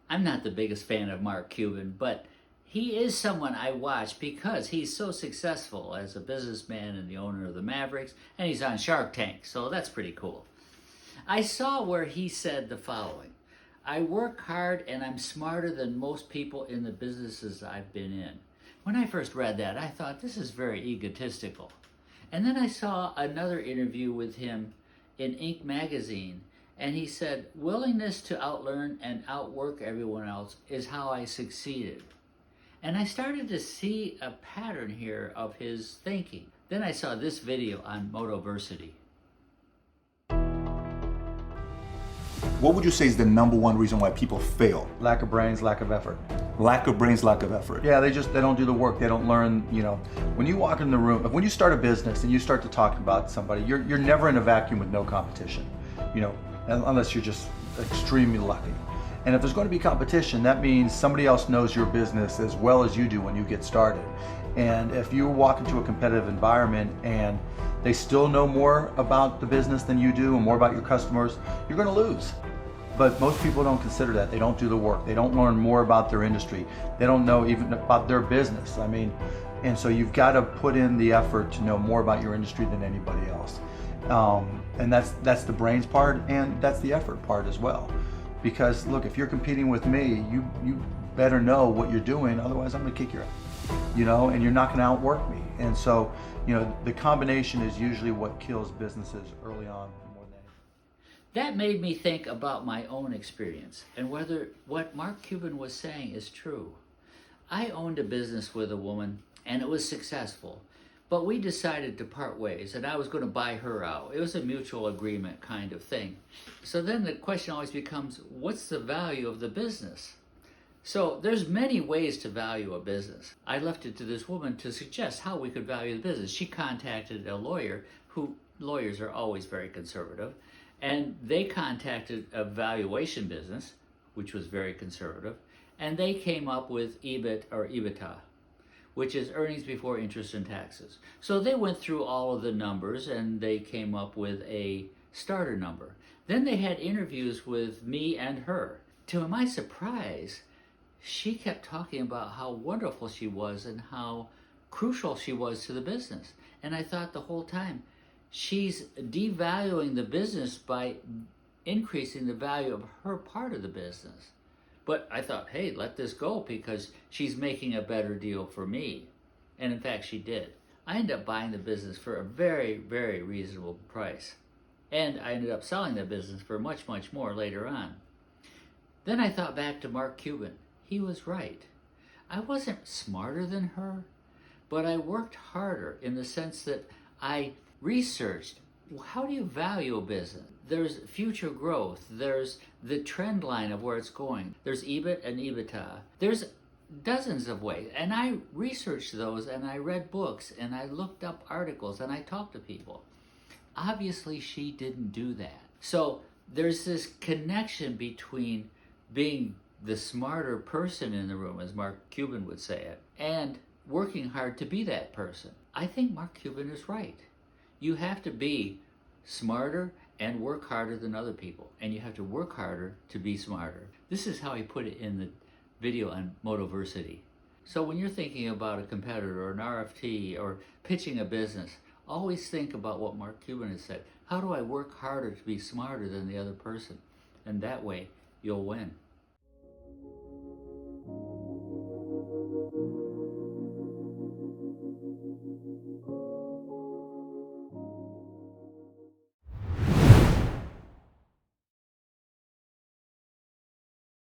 I'm not the biggest fan of Mark Cuban, but he is someone I watch because he's so successful as a businessman and the owner of the Mavericks, and he's on Shark Tank, so that's pretty cool. I saw where he said the following: I work hard and I'm smarter than most people in the businesses I've been in. When I first read that, I thought this is very egotistical. And then I saw another interview with him in Inc. magazine, and he said, willingness to outlearn and outwork everyone else is how I succeeded. And I started to see a pattern here of his thinking. Then I saw this video on Motoversity. What would you say is the number one reason why people fail? Lack of brains, lack of effort. Lack of brains, lack of effort. Yeah, they don't do the work. They don't learn, when you walk in the room, when you start a business and you start to talk about somebody, you're never in a vacuum with no competition, unless you're just extremely lucky. And if there's going to be competition, that means somebody else knows your business as well as you do when you get started. And if you walk into a competitive environment and they still know more about the business than you do and more about your customers, you're going to lose. But most people don't consider that. They don't do the work. They don't learn more about their industry. They don't know even about their business. And so you've got to put in the effort to know more about your industry than anybody else. And that's the brains part, and that's the effort part as well. Because look, if you're competing with me, you better know what you're doing, otherwise I'm gonna kick your ass, and you're not gonna outwork me. And so, the combination is usually what kills businesses early on more than anything. That made me think about my own experience and whether what Mark Cuban was saying is true. I owned a business with a woman and it was successful, but we decided to part ways and I was going to buy her out. It was a mutual agreement kind of thing. So then the question always becomes, what's the value of the business? So there's many ways to value a business. I left it to this woman to suggest how we could value the business. She contacted a lawyer, lawyers are always very conservative, and they contacted a valuation business, which was very conservative, and they came up with EBIT or EBITDA, which is earnings before interest and taxes. So they went through all of the numbers and they came up with a starter number. Then they had interviews with me and her. To my surprise, she kept talking about how wonderful she was and how crucial she was to the business. And I thought the whole time, she's devaluing the business by increasing the value of her part of the business. But I thought, hey, let this go because she's making a better deal for me. And in fact, she did. I ended up buying the business for a very, very reasonable price. And I ended up selling the business for much, much more later on. Then I thought back to Mark Cuban. He was right. I wasn't smarter than her, but I worked harder in the sense that I researched, how do you value a business? There's future growth. There's the trend line of where it's going. There's EBIT and EBITDA. There's dozens of ways. And I researched those and I read books and I looked up articles and I talked to people. Obviously, she didn't do that. So there's this connection between being the smarter person in the room, as Mark Cuban would say it, and working hard to be that person. I think Mark Cuban is right. You have to be smarter and work harder than other people. And you have to work harder to be smarter. This is how he put it in the video on Motoversity. So when you're thinking about a competitor or an RFT or pitching a business, always think about what Mark Cuban has said. How do I work harder to be smarter than the other person? And that way, you'll win.